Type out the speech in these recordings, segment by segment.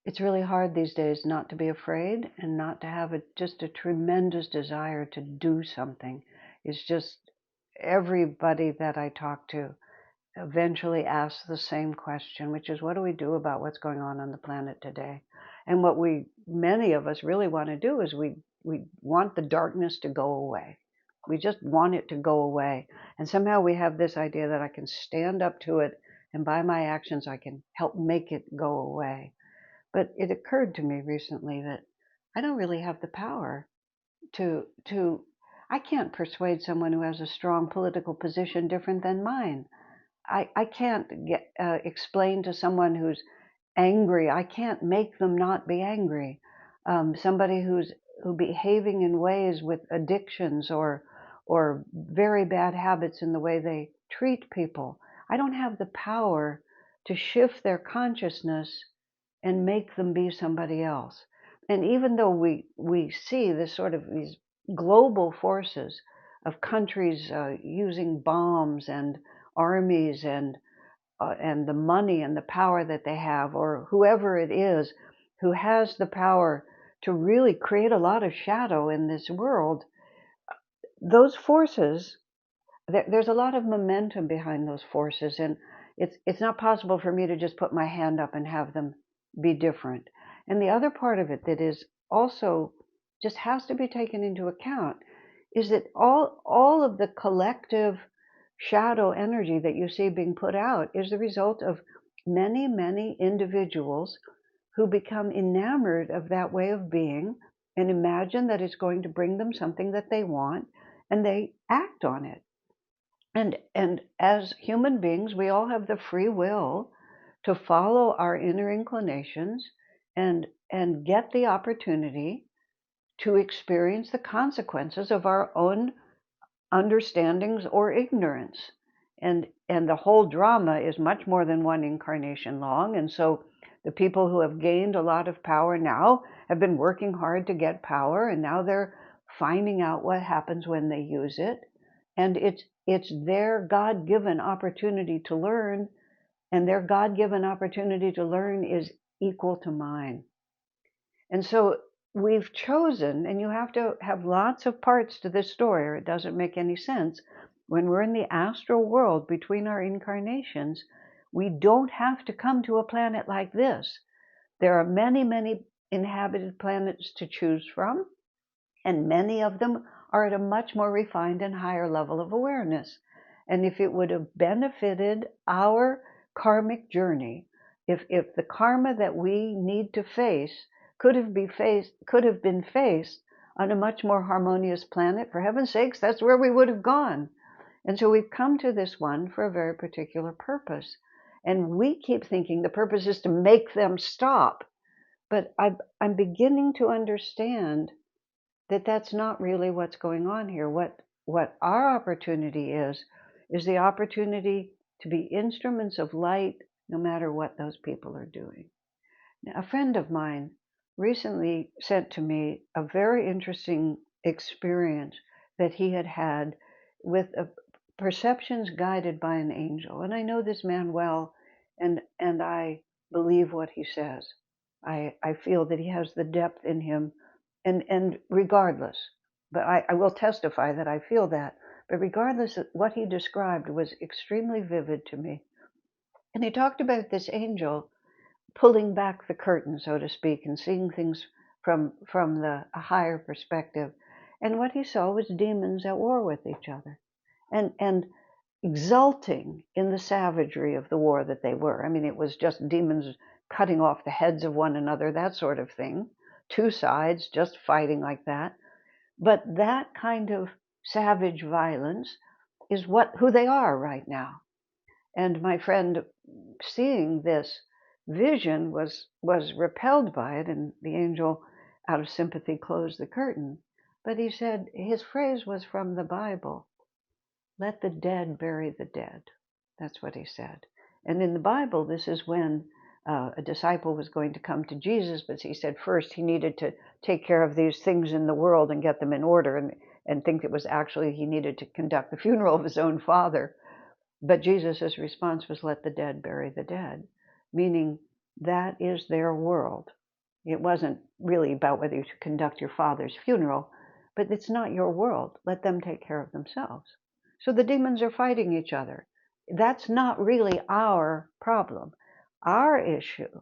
it's really hard these days not to be afraid and not to have just a tremendous desire to do something. It's just everybody that I talk to eventually asks the same question, which is, what do we do about what's going on the planet today? And what many of us really want to do is we want the darkness to go away. We just want it to go away. And somehow we have this idea that I can stand up to it and by my actions I can help make it go away. But it occurred to me recently that I don't really have the power to I can't persuade someone who has a strong political position different than mine. I can't explain to someone who's angry. I can't make them not be angry. Somebody who's behaving in ways with addictions or very bad habits in the way they treat people. I don't have the power to shift their consciousness and make them be somebody else. And even though we see this sort of these global forces of countries using bombs and armies and the money and the power that they have, or whoever it is who has the power to really create a lot of shadow in this world, those forces, there's a lot of momentum behind those forces, and it's not possible for me to just put my hand up and have them be different. And the other part of it that is also just has to be taken into account is that all of the collective shadow energy that you see being put out is the result of many individuals who become enamored of that way of being and imagine that it's going to bring them something that they want, and they act on it. And as human beings, we all have the free will to follow our inner inclinations and get the opportunity to experience the consequences of our own understandings or ignorance. And the whole drama is much more than one incarnation long. And so the people who have gained a lot of power now have been working hard to get power, and now they're finding out what happens when they use it. And it's their God-given opportunity to learn, and their God-given opportunity to learn is equal to mine. And so we've chosen, and you have to have lots of parts to this story or it doesn't make any sense. When we're in the astral world between our incarnations, we don't have to come to a planet like this. There are many inhabited planets to choose from, and many of them are at a much more refined and higher level of awareness. And if it would have benefited our karmic journey, if the karma that we need to face could have been faced on a much more harmonious planet, for heaven's sakes, that's where we would have gone. And so we've come to this one for a very particular purpose. And we keep thinking the purpose is to make them stop. But I'm beginning to understand that that's not really what's going on here. What our opportunity is the opportunity to be instruments of light no matter what those people are doing. Now, a friend of mine recently sent to me a very interesting experience that he had had with perceptions guided by an angel. And I know this man well, and I believe what he says. I feel that he has the depth in him, and regardless, but I will testify that I feel that, but regardless, what he described was extremely vivid to me. And he talked about this angel pulling back the curtain, so to speak, and seeing things from a higher perspective. And what he saw was demons at war with each other, and exulting in the savagery of the war that they were. I mean, it was just demons cutting off the heads of one another, that sort of thing. Two sides just fighting like that. But that kind of savage violence is who they are right now. And my friend, seeing this vision, was repelled by it, and the angel, out of sympathy, closed the curtain. But he said his phrase was from the Bible: "Let the dead bury the dead." That's what he said. And in the Bible, this is when a disciple was going to come to Jesus, but he said first he needed to take care of these things in the world and get them in order, and think it was actually he needed to conduct the funeral of his own father. But Jesus' response was, "Let the dead bury the dead," meaning That is their world. It wasn't really about whether you should conduct your father's funeral, but it's not your world. Let them take care of themselves. So the demons are fighting each other. That's not really our problem. Our issue,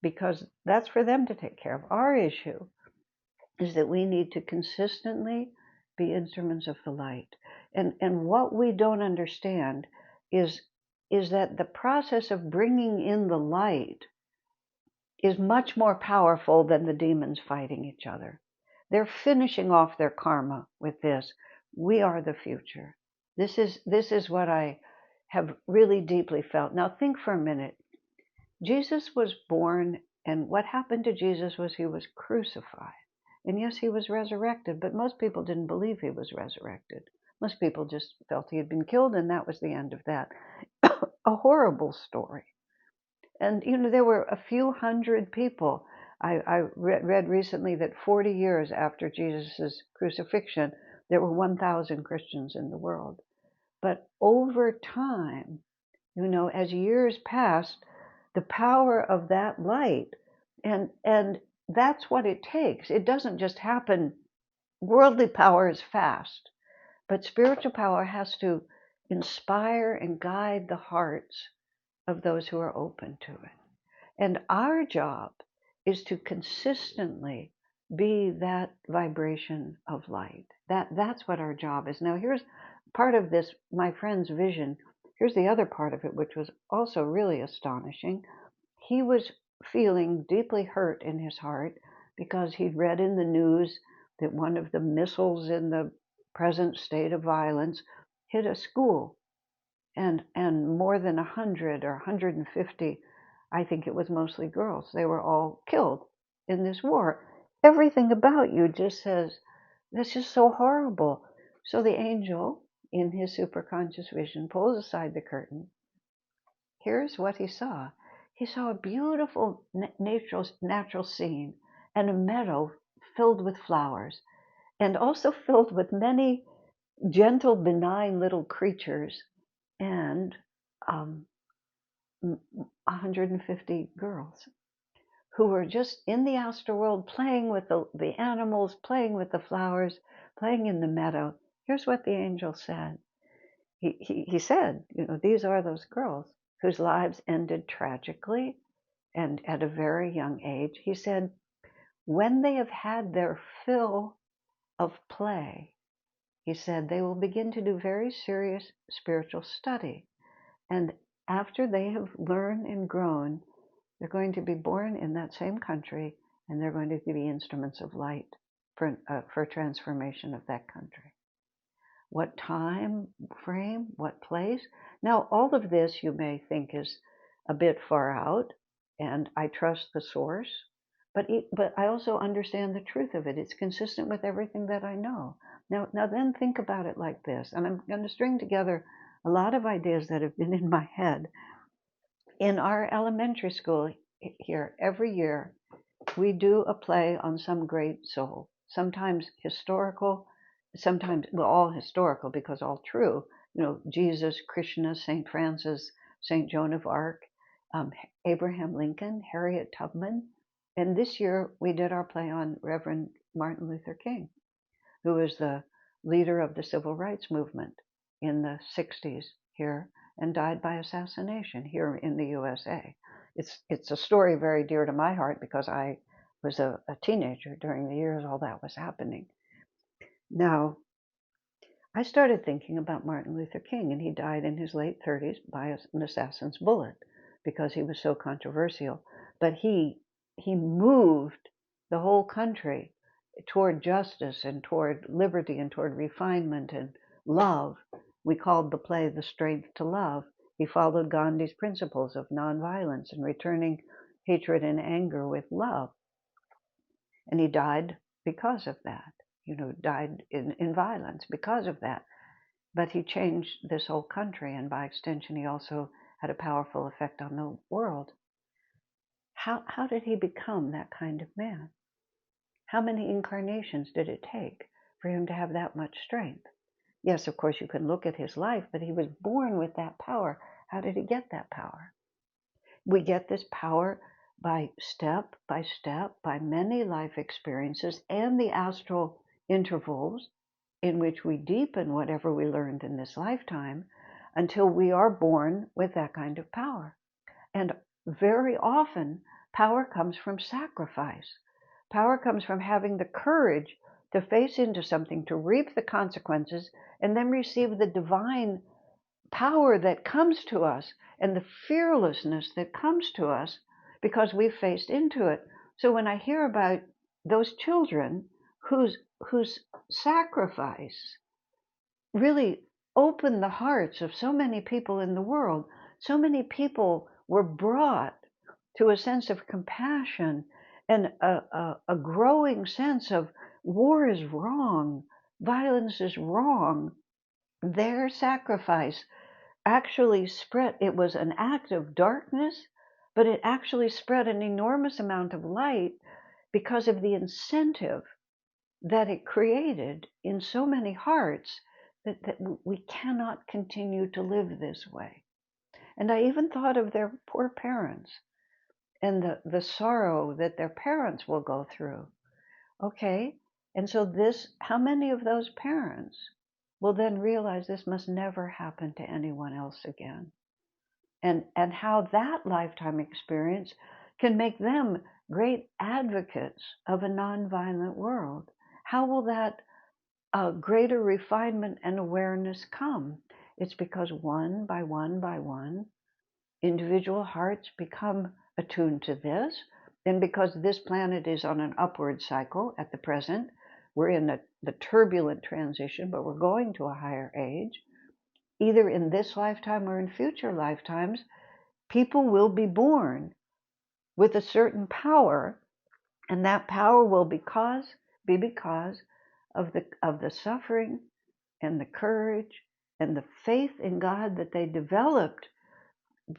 because that's for them to take care of, our issue is that we need to consistently be instruments of the light. And what we don't understand is, is that the process of bringing in the light is much more powerful than the demons fighting each other. They're finishing off their karma with this. We are the future. This is what I have really deeply felt. Now think for a minute. Jesus was born, and what happened to Jesus was he was crucified. And yes, he was resurrected, but most people didn't believe he was resurrected. Most people just felt he had been killed, and that was the end of that. A horrible story. And, there were a few hundred people. I read recently that 40 years after Jesus' crucifixion, there were 1,000 Christians in the world. But over time, as years passed, the power of that light, and that's what it takes. It doesn't just happen. Worldly power is fast, but spiritual power has to inspire and guide the hearts of those who are open to it. And our job is to consistently be that vibration of light. That's what our job is. Now, here's part of this, my friend's vision. Here's the other part of it, which was also really astonishing. He was feeling deeply hurt in his heart because he'd read in the news that one of the missiles in the present state of violence hit a school, and more than 100 or 150, I think it was mostly girls, they were all killed in this war. Everything about you just says, this is so horrible. So the angel, in his superconscious vision, pulls aside the curtain. Here's what he saw. He saw a beautiful natural scene, and a meadow filled with flowers, and also filled with many gentle, benign little creatures, and 150 girls who were just in the astral world, playing with the animals, playing with the flowers, playing in the meadow. Here's what the angel said. He said, these are those girls whose lives ended tragically and at a very young age. He said, when they have had their fill of play, he said, they will begin to do very serious spiritual study. And after they have learned and grown, they're going to be born in that same country, and they're going to be instruments of light for transformation of that country. What time frame? What place? Now, all of this you may think is a bit far out, and I trust the source, but I also understand the truth of it. It's consistent with everything that I know. Now then think about it like this, and I'm going to string together a lot of ideas that have been in my head. In our elementary school here, every year, we do a play on some great soul, sometimes historical, sometimes, well, all historical because all true, Jesus, Krishna, St. Francis, St. Joan of Arc, Abraham Lincoln, Harriet Tubman. And this year we did our play on Reverend Martin Luther King, who was the leader of the civil rights movement in the 60s here and died by assassination here in the USA. It's a story very dear to my heart because I was a teenager during the years all that was happening. Now, I started thinking about Martin Luther King, and he died in his late 30s by an assassin's bullet because he was so controversial. But he moved the whole country toward justice and toward liberty and toward refinement and love. We called the play The Strength to Love. He followed Gandhi's principles of nonviolence and returning hatred and anger with love. And he died because of that, died in violence because of that. But he changed this whole country, and by extension, he also had a powerful effect on the world. How did he become that kind of man? How many incarnations did it take for him to have that much strength? Yes, of course, you can look at his life, but he was born with that power. How did he get that power? We get this power by step, by many life experiences and the astral intervals in which we deepen whatever we learned in this lifetime until we are born with that kind of power. And very often, power comes from sacrifice. Power comes from having the courage to face into something, to reap the consequences, and then receive the divine power that comes to us and the fearlessness that comes to us because we've faced into it. So when I hear about those children whose sacrifice really opened the hearts of so many people in the world, so many people were brought to a sense of compassion and a growing sense of war is wrong, violence is wrong. Their sacrifice actually spread, it was an act of darkness, but it actually spread an enormous amount of light because of the incentive that it created in so many hearts that we cannot continue to live this way. And I even thought of their poor parents and the sorrow that their parents will go through. Okay, and so this, how many of those parents will then realize this must never happen to anyone else again? And how that lifetime experience can make them great advocates of a nonviolent world. How will that greater refinement and awareness come? It's because one by one by one, individual hearts become attuned to this. And because this planet is on an upward cycle at the present, we're in the turbulent transition, but we're going to a higher age. Either in this lifetime or in future lifetimes, people will be born with a certain power, and that power will be because of the suffering and the courage and the faith in God that they developed,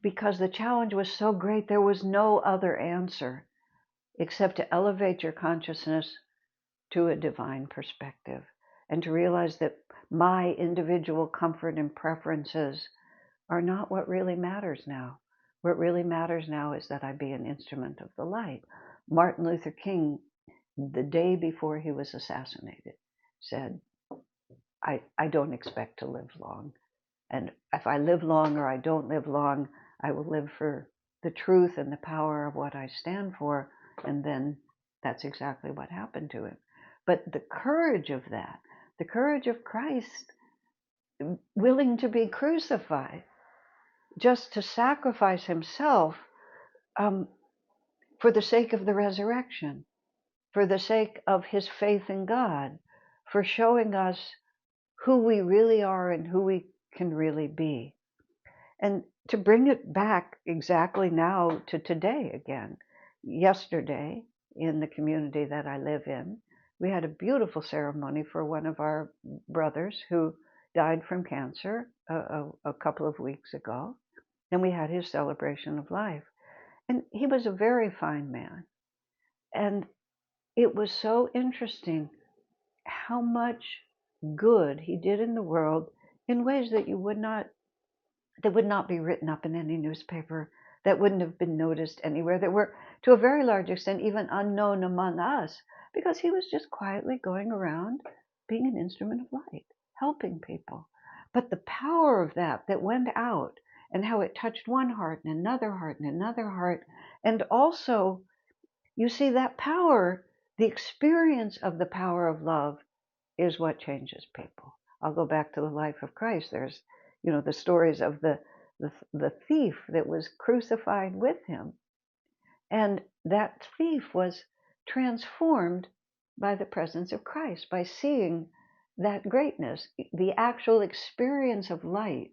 because the challenge was so great there was no other answer except to elevate your consciousness to a divine perspective and to realize that my individual comfort and preferences are not what really matters now. What really matters now is that I be an instrument of the light. Martin Luther King, the day before he was assassinated, said, I don't expect to live long. And if I live long or I don't live long, I will live for the truth and the power of what I stand for. And then that's exactly what happened to him. But the courage of that, the courage of Christ, willing to be crucified, just to sacrifice himself for the sake of the resurrection, for the sake of his faith in God, for showing us who we really are and who we can really be. And to bring it back exactly now to today again, yesterday in the community that I live in, we had a beautiful ceremony for one of our brothers who died from cancer a couple of weeks ago. And we had his celebration of life. And he was a very fine man. And it was so interesting how much good he did in the world in ways that would not be written up in any newspaper, that wouldn't have been noticed anywhere, that were to a very large extent even unknown among us, because he was just quietly going around being an instrument of light, helping people. But the power of that went out, and how it touched one heart and another heart and another heart. And also, you see that power, the experience of the power of love is what changes people. I'll go back to the life of Christ. There's, the stories of the thief that was crucified with him. And that thief was transformed by the presence of Christ, by seeing that greatness. The actual experience of light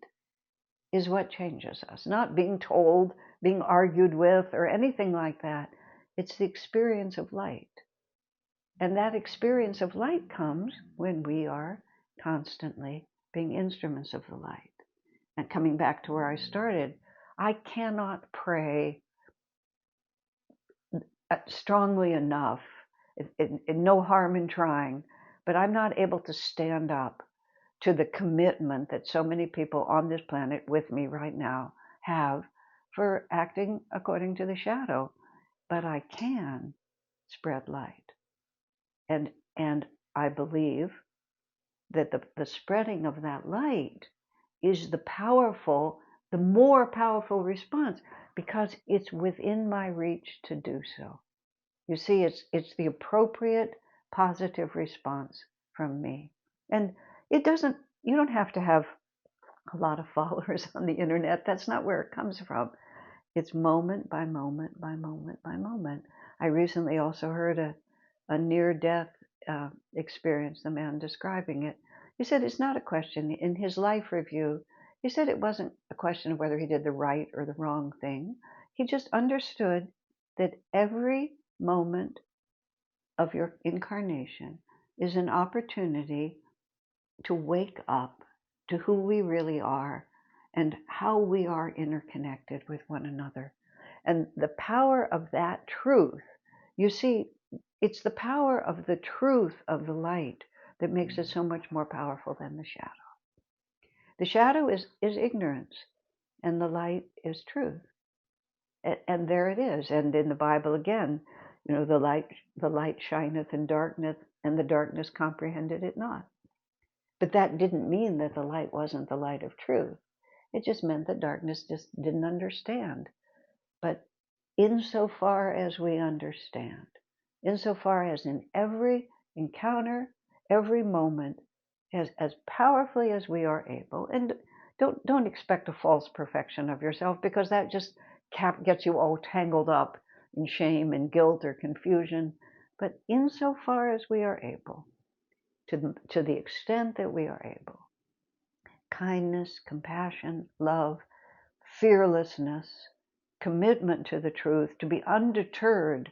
is what changes us, not being told, being argued with, or anything like that. It's the experience of light. And that experience of light comes when we are constantly being instruments of the light. And coming back to where I started, I cannot pray strongly enough, no harm in trying, but I'm not able to stand up to the commitment that so many people on this planet with me right now have for acting according to the shadow. but I can spread light. And I believe that the spreading of that light is the more powerful response, because it's within my reach to do so. You see, it's the appropriate positive response from me. And it doesn't, you don't have to have a lot of followers on the internet. That's not where it comes from. It's moment by moment by moment by moment. I recently also heard a near-death experience, the man describing it. He said it's not a question. In his life review, he said it wasn't a question of whether he did the right or the wrong thing. He just understood that every moment of your incarnation is an opportunity to wake up to who we really are and how we are interconnected with one another. And the power of that truth, you see, it's the power of the truth of the light that makes it so much more powerful than the shadow. The shadow is ignorance, and the light is truth. And there it is. And in the Bible again, the light shineth in darkness, and the darkness comprehended it not. But that didn't mean that the light wasn't the light of truth. It just meant that darkness just didn't understand. But insofar as we understand, insofar as in every encounter, every moment, as powerfully as we are able, and don't expect a false perfection of yourself, because that just gets you all tangled up in shame and guilt or confusion. But insofar as we are able, to the extent that we are able, kindness, compassion, love, fearlessness, commitment to the truth, to be undeterred.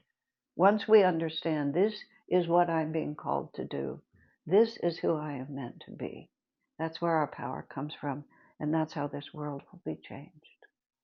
Once we understand this is what I'm being called to do, this is who I am meant to be, that's where our power comes from, and that's how this world will be changed.